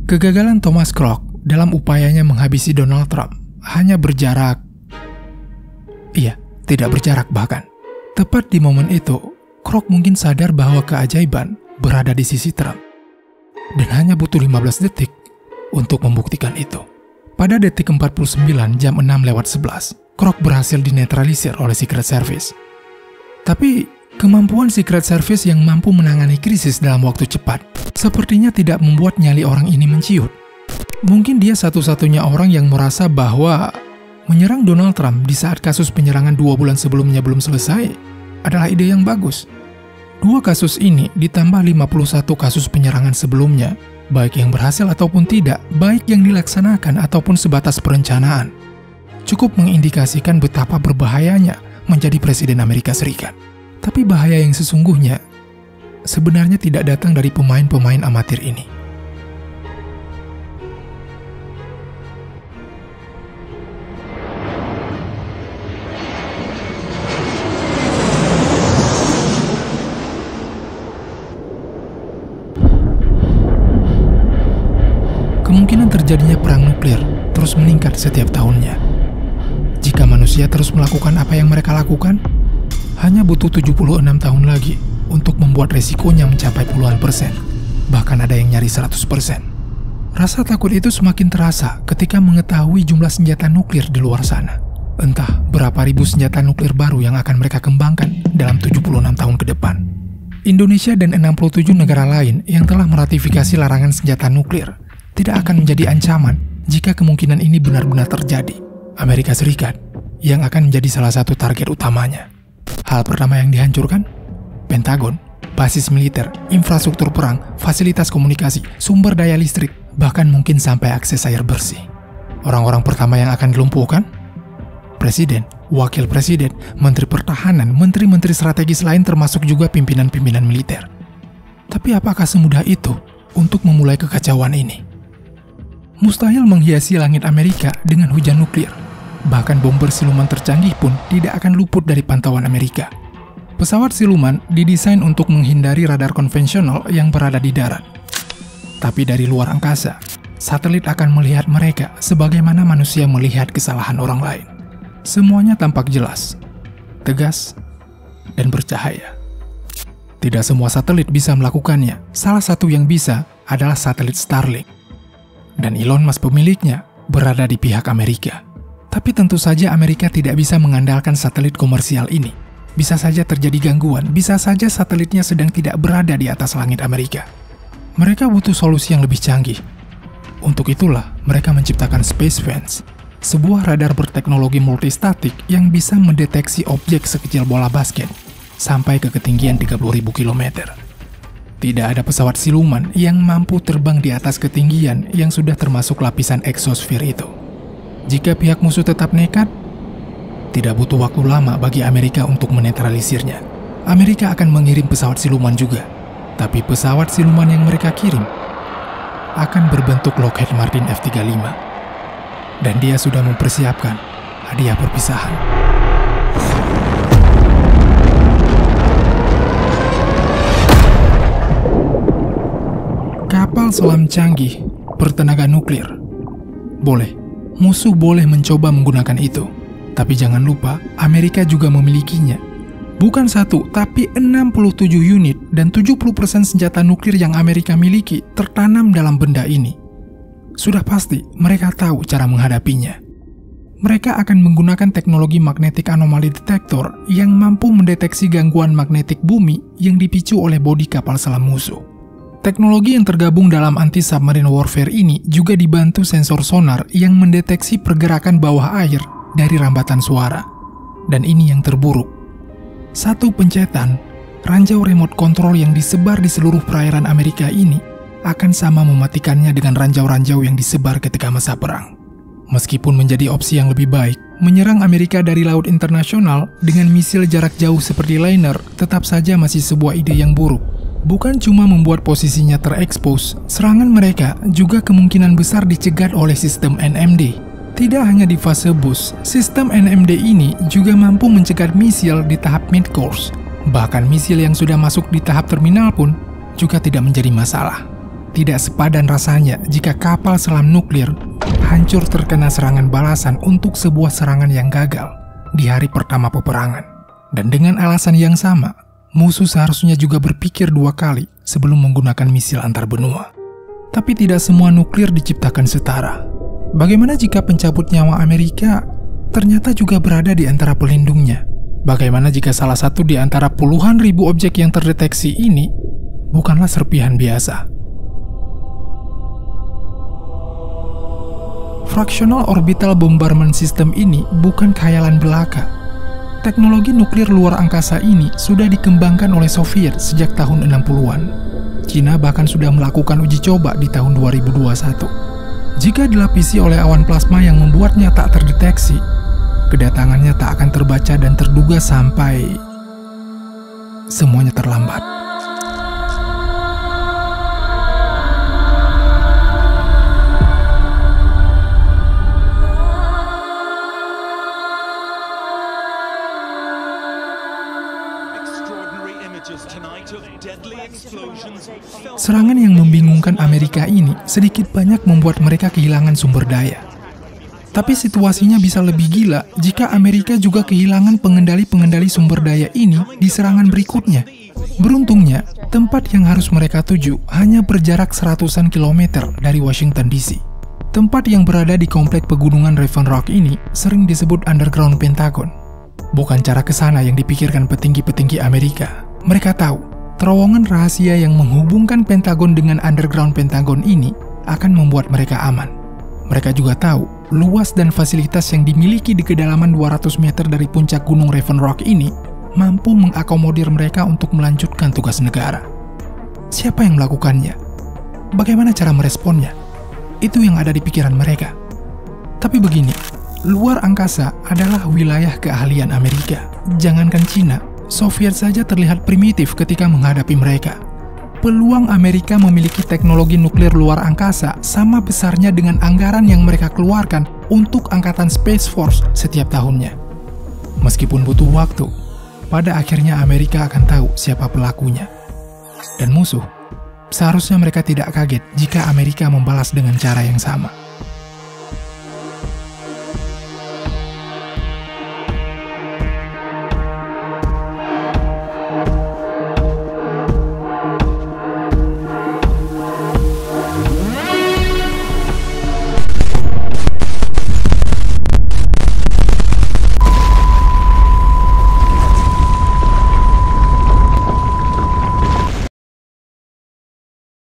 Kegagalan Thomas Kroc dalam upayanya menghabisi Donald Trump hanya tidak berjarak bahkan. Tepat di momen itu, Kroc mungkin sadar bahwa keajaiban berada di sisi Trump. Dan hanya butuh 15 detik untuk membuktikan itu. Pada detik 49 jam 6:11, Kroc berhasil dinetralisir oleh Secret Service. Tapi, kemampuan Secret Service yang mampu menangani krisis dalam waktu cepat sepertinya tidak membuat nyali orang ini menciut. Mungkin dia satu-satunya orang yang merasa bahwa menyerang Donald Trump di saat kasus penyerangan 2 bulan sebelumnya belum selesai adalah ide yang bagus. 2 kasus ini ditambah 51 kasus penyerangan sebelumnya, baik yang berhasil ataupun tidak, baik yang dilaksanakan ataupun sebatas perencanaan, cukup mengindikasikan betapa berbahayanya menjadi Presiden Amerika Serikat. Tapi bahaya yang sesungguhnya sebenarnya tidak datang dari pemain-pemain amatir ini. Kemungkinan terjadinya perang nuklir terus meningkat setiap tahunnya. Jika manusia terus melakukan apa yang mereka lakukan, hanya butuh 76 tahun lagi untuk membuat resikonya mencapai puluhan persen. Bahkan ada yang nyari 100%. Rasa takut itu semakin terasa ketika mengetahui jumlah senjata nuklir di luar sana. Entah berapa ribu senjata nuklir baru yang akan mereka kembangkan dalam 76 tahun ke depan. Indonesia dan 67 negara lain yang telah meratifikasi larangan senjata nuklir tidak akan menjadi ancaman jika kemungkinan ini benar-benar terjadi. Amerika Serikat yang akan menjadi salah satu target utamanya. Hal pertama yang dihancurkan? Pentagon, basis militer, infrastruktur perang, fasilitas komunikasi, sumber daya listrik, bahkan mungkin sampai akses air bersih. Orang-orang pertama yang akan dilumpuhkan? Presiden, wakil presiden, menteri pertahanan, menteri-menteri strategis lain termasuk juga pimpinan-pimpinan militer. Tapi apakah semudah itu untuk memulai kekacauan ini? Mustahil menghiasi langit Amerika dengan hujan nuklir. Bahkan bomber siluman tercanggih pun tidak akan luput dari pantauan Amerika. Pesawat siluman didesain untuk menghindari radar konvensional yang berada di darat. Tapi dari luar angkasa, satelit akan melihat mereka sebagaimana manusia melihat kesalahan orang lain. Semuanya tampak jelas, tegas, dan bercahaya. Tidak semua satelit bisa melakukannya. Salah satu yang bisa adalah satelit Starlink. Dan Elon Musk pemiliknya berada di pihak Amerika. Tapi tentu saja Amerika tidak bisa mengandalkan satelit komersial ini. Bisa saja terjadi gangguan, bisa saja satelitnya sedang tidak berada di atas langit Amerika. Mereka butuh solusi yang lebih canggih. Untuk itulah mereka menciptakan Space Fence, sebuah radar berteknologi multistatik yang bisa mendeteksi objek sekecil bola basket sampai ke ketinggian 30.000 km. Tidak ada pesawat siluman yang mampu terbang di atas ketinggian yang sudah termasuk lapisan eksosfer itu. Jika pihak musuh tetap nekat, tidak butuh waktu lama bagi Amerika untuk menetralisirnya. Amerika akan mengirim pesawat siluman juga. Tapi pesawat siluman yang mereka kirim akan berbentuk Lockheed Martin F-35. Dan dia sudah mempersiapkan hadiah perpisahan. Kapal selam canggih bertenaga nuklir. Boleh, musuh boleh mencoba menggunakan itu. Tapi jangan lupa, Amerika juga memilikinya. Bukan 1, tapi 67 unit dan 70% senjata nuklir yang Amerika miliki tertanam dalam benda ini. Sudah pasti mereka tahu cara menghadapinya. Mereka akan menggunakan teknologi magnetic anomaly detector yang mampu mendeteksi gangguan magnetik bumi yang dipicu oleh bodi kapal selam musuh. Teknologi yang tergabung dalam anti-submarine warfare ini juga dibantu sensor sonar yang mendeteksi pergerakan bawah air dari rambatan suara. Dan ini yang terburuk. Satu pencetan, ranjau remote control yang disebar di seluruh perairan Amerika ini akan sama mematikannya dengan ranjau-ranjau yang disebar ketika masa perang. Meskipun menjadi opsi yang lebih baik, menyerang Amerika dari laut internasional dengan misil jarak jauh seperti Liner tetap saja masih sebuah ide yang buruk. Bukan cuma membuat posisinya terekspos, serangan mereka juga kemungkinan besar dicegat oleh sistem NMD. Tidak hanya di fase boost, sistem NMD ini juga mampu mencegat misil di tahap mid-course. Bahkan misil yang sudah masuk di tahap terminal pun juga tidak menjadi masalah. tidak sepadan rasanya jika kapal selam nuklir hancur terkena serangan balasan untuk sebuah serangan yang gagal di hari pertama peperangan. Dan dengan alasan yang sama, musuh seharusnya juga berpikir 2 kali sebelum menggunakan misil antar benua. Tapi tidak semua nuklir diciptakan setara. Bagaimana jika pencabut nyawa Amerika ternyata juga berada di antara pelindungnya? Bagaimana jika salah satu di antara puluhan ribu objek yang terdeteksi ini bukanlah serpihan biasa? Fractional Orbital Bombardment System ini bukan khayalan belaka. Teknologi nuklir luar angkasa ini sudah dikembangkan oleh Soviet sejak tahun 60-an. Cina bahkan sudah melakukan uji coba di tahun 2021. Jika dilapisi oleh awan plasma yang membuatnya tak terdeteksi, kedatangannya tak akan terbaca dan terduga sampai semuanya terlambat. Serangan yang membingungkan Amerika ini sedikit banyak membuat mereka kehilangan sumber daya. Tapi situasinya bisa lebih gila jika Amerika juga kehilangan pengendali-pengendali sumber daya ini di serangan berikutnya. Beruntungnya, tempat yang harus mereka tuju hanya berjarak seratusan kilometer dari Washington DC. Tempat yang berada di komplek pegunungan Raven Rock ini sering disebut Underground Pentagon. Bukan cara ke sana yang dipikirkan petinggi-petinggi Amerika. Mereka tahu, terowongan rahasia yang menghubungkan Pentagon dengan Underground Pentagon ini akan membuat mereka aman. Mereka juga tahu, luas dan fasilitas yang dimiliki di kedalaman 200 meter dari puncak gunung Raven Rock ini mampu mengakomodir mereka untuk melanjutkan tugas negara. Siapa yang melakukannya? Bagaimana cara meresponnya? Itu yang ada di pikiran mereka. Tapi begini, luar angkasa adalah wilayah keahlian Amerika. Jangankan Cina, Soviet saja terlihat primitif ketika menghadapi mereka. Peluang Amerika memiliki teknologi nuklir luar angkasa sama besarnya dengan anggaran yang mereka keluarkan untuk Angkatan Space Force setiap tahunnya. Meskipun butuh waktu, pada akhirnya Amerika akan tahu siapa pelakunya. Dan musuh, seharusnya mereka tidak kaget jika Amerika membalas dengan cara yang sama.